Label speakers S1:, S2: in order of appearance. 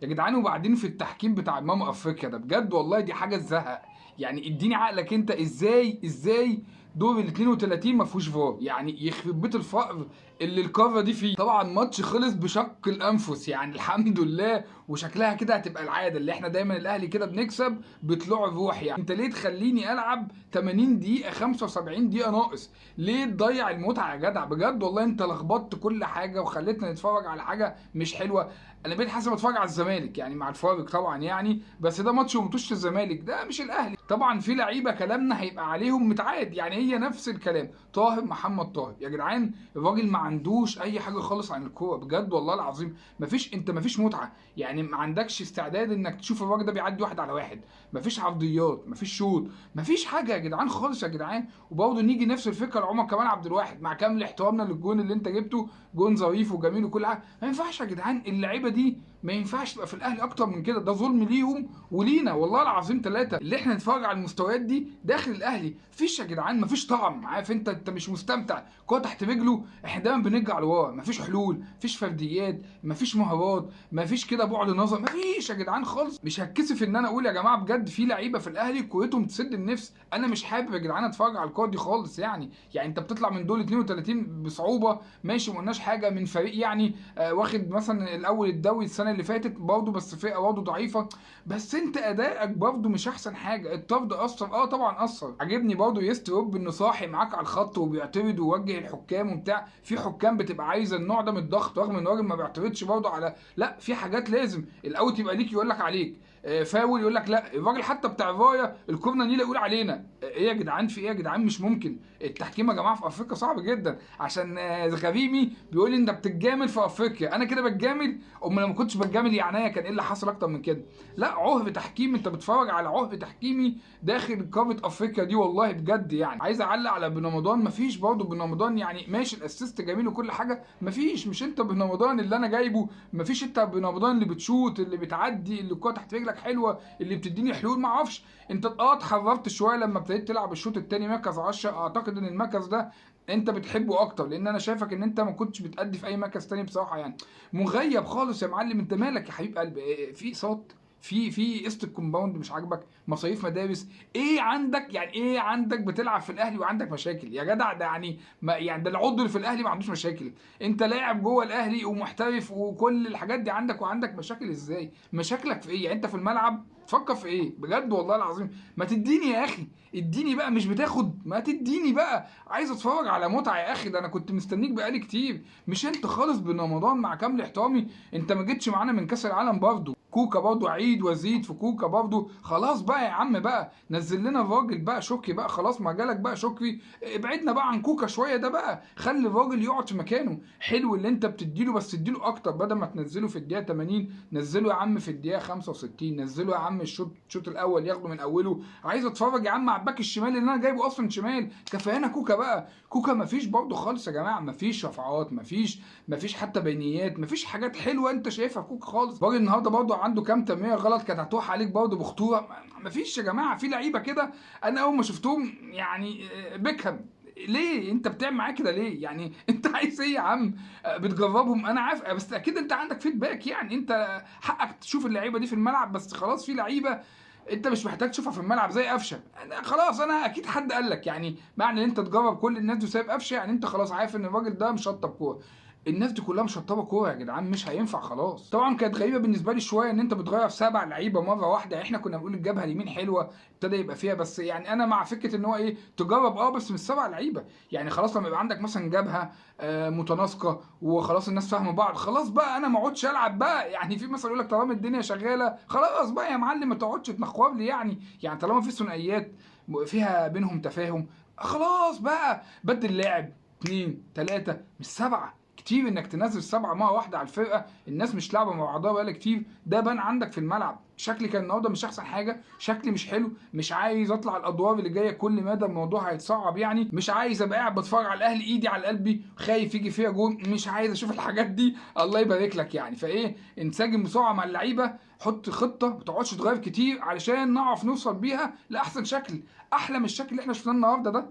S1: يا جدعان. وبعدين في التحكيم بتاع افريقيا ده بجد والله دي حاجه تزهق. يعني اديني عقلك انت، ازاي دور ال 32 ما فيهوش فار؟ يعني يخرب بيت الفقر اللي القاره دي فيه. طبعا ماتش خلص بشق الانفس يعني الحمد لله، وشكلها كده هتبقى العاده اللي احنا دايما الاهلي كده بنكسب بطلوع الروح. يعني انت ليه تخليني العب 80 دقيقه 75 دقيقه ناقص؟ ليه تضيع المتعه يا جدع؟ بجد والله انت لخبطت كل حاجه وخليتنا نتفرج على حاجه مش حلوه. انا بقيت حاسس بتفرج على الزمالك يعني، مع الفارق طبعا يعني، بس ده ماتش وماتش الزمالك، ده مش الاهلي. طبعا في لعيبه كلامنا هيبقى عليهم متعاد، يعني هي نفس الكلام. محمد طاهر يا جدعان، الراجل ما عندوش اي حاجه خالص عن الكوره بجد والله العظيم. مفيش متعه يعني، ما عندكش استعداد انك تشوف الراجل ده بيعدي واحد على واحد. مفيش عرضيات، مفيش شوط، مفيش حاجه يا جدعان خالص يا جدعان. وبرضه نيجي نفس الفكره لعمر كمال عبد الواحد، مع كامل احترامنا للجون اللي انت جبته، جون ظريف وجميل وكل حاجه، ما ينفعش يا جدعان. اللعيبه دي ما ينفعش تبقى في الاهلي اكتر من كده، ده ظلم ليهم ولينا والله العظيم ثلاثه. اللي احنا نتفرج على المستويات دي داخل الاهلي مفيش يا جدعان، مفيش طعم. عارف انت مش مستمتع، كوره تحت رجله احنا دايما بنرجع لورا، مفيش حلول، مفيش فرديات، مفيش مهارات، مفيش كده بعد نظر، مفيش يا جدعان خالص. مش هتكسف ان انا اقول يا جماعه بجد في لعيبه في الاهلي كورتهم تسد النفس. انا مش حابب يا جدعان اتفرج على الكوره دي خالص يعني انت بتطلع من دول 32 بصعوبه ماشي، ما قلناش حاجه من فريق يعني واخد مثلا الاول الدوري السنه اللي فاتت برضه، بس فرقه برضه ضعيفه، بس انت ادائك برضه مش احسن حاجه. الطرد اثر، طبعا اثر. عجبني برضه يستروب انه صاحي معاك على الخط وبيعترض ويوجه الحكام وبتاع. في حكام بتبقى عايزه النوع ده من الضغط، رغم ان الراجل ما بيعترضش برضه على، لا في حاجات لازم الاوت يبقى ليك يقول لك عليك، فاول يقول لك لا. الراجل حتى بتاع الرايه الكورنر نيله يقول علينا ايه يا جدعان؟ في ايه يا جدعان؟ مش ممكن. التحكيم يا جماعه في افريقيا صعب جدا. عشان غريمي بيقول لي انت بتتجامل في افريقيا، انا كده بتجامل؟ امال لو ما كنتش بتجامل يعني كان ايه اللي حصل اكتر من كده؟ لا عهر تحكيم، انت بتتفرج على عهر تحكيمي داخل قاره افريقيا دي والله بجد. يعني عايز اعلق على بن رمضان، مفيش برضه بن رمضان يعني، ماشي الاسيست جميل وكل حاجه، مفيش. مش انت بن رمضان اللي انا جايبه، مفيش انت بن رمضان اللي بتشوت، اللي بتعدي، اللي الكوره تحت رجلك حلوه، اللي بتديني حلول. ما اعرفش انت اتحررت شويه لما ابتديت تلعب الشوط الثاني مركز 10. اعتقد ان المركز ده انت بتحبه اكتر، لان انا شايفك ان انت ما كنتش بتأدي في اي مركز تاني بصراحه يعني. مغيب خالص يا معلم. انت مالك يا حبيب قلبي؟ في صوت، في قسط الكومباوند مش عاجبك، مصاريف مدارس، ايه عندك يعني؟ ايه عندك بتلعب في الاهلي وعندك مشاكل يا جدع؟ ده يعني ما يعني ده العضو اللي في الاهلي ما عندوش مشاكل، انت لاعب جوه الاهلي ومحترف وكل الحاجات دي عندك وعندك مشاكل؟ ازاي مشاكلك في ايه يعني؟ انت في الملعب تفكر في ايه بجد والله العظيم؟ ما تديني يا اخي، اديني بقى. مش بتاخد؟ ما تديني بقى. عايز اتفرج على متعه يا اخي، ده انا كنت مستنيك بقالي كتير. مش انت خالص بن رمضان، مع كامل احترامي انت ما جيتش معانا من كاس العالم برضه. كوكا برضه، عيد وزيد في كوكا برضه. خلاص بقى يا عم بقى، نزل لنا الراجل بقى شكري بقى، خلاص ما جالك بقى شكري. ابعدنا بقى عن كوكا شويه ده بقى، خلي الراجل يقعد في مكانه. حلو اللي انت بتديله، بس اديله اكتر. بدل ما تنزله في الدقيقه 80 نزله يا عم في الدقيقه 65، نزله يا عم الشوط الاول ياخده من اوله. عايز اتفرج يا عم على الباك الشمال اللي انا جايبه اصلا شمال. كفايانا كوكا بقى. كوكا مفيش برضه خالص يا جماعه، مفيش رفعات، مفيش حتى بينيات، مفيش حاجات حلوه انت شايفها في كوكا خالص. الراجل النهارده برضه عنده كام تمريره غلط كانت هتروح عليك برضه بخطوره. مفيش يا جماعه. في لعيبه كده انا اول ما شفتهم يعني بيكهام. ليه انت بتعمل معايا كده ليه يعني؟ انت عايز ايه يا عم؟ بتجربهم انا عارف، بس اكيد انت عندك فيدباك يعني، انت حقك تشوف اللعيبه دي في الملعب. بس خلاص في لعيبه انت مش محتاج تشوفها في الملعب زي قفشه. خلاص انا اكيد حد قال لك يعني معنى ان انت تجرب كل الناس دي وسايب قفشه، يعني انت خلاص عارف ان الراجل ده مشطب كوره. الناس دي كلها مشطبه كوره يا جدعان، مش هينفع خلاص. طبعا كانت غريبه بالنسبه لي شويه ان انت بتغير 7 لعيبه مره واحده. يعني احنا كنا بنقول الجبهه اليمين حلوه ابتدى يبقى فيها، بس يعني انا مع فكره ان هو ايه تجرب بس مش 7 لعيبه. يعني خلاص لما يبقى عندك مثلا جبهه متناسقه وخلاص الناس فاهمه بعض، خلاص بقى انا ما اقعدش العب بقى. يعني في مثلا يقول لك طالما الدنيا شغاله خلاص بقى يا معلم ما تقعدش تنخور لي يعني طالما في ثنائيات فيها بينهم تفاهم، خلاص بقى بدل لاعب 2 3 مش 7. كتير انك تنزل 7 مره واحده على الفرقه، الناس مش لعبه مع بعضها بقالها كتير. ده بان عندك في الملعب. شكلي كان النهارده مش احسن حاجه، شكلي مش حلو، مش عايز اطلع الادوار اللي جايه كل مدى الموضوع هيتصعب يعني. مش عايز ابقى قاعد بتفرج على الاهلي ايدي على قلبي خايف يجي فيها جون، مش عايز اشوف الحاجات دي. الله يبارك لك يعني. فايه انسجم بسرعه مع اللعيبه، حط خطه ما تقعدش تغير كتير علشان نعرف نوصل بيها لاحسن شكل، احلى من الشكل اللي احنا شفناه النهارده ده.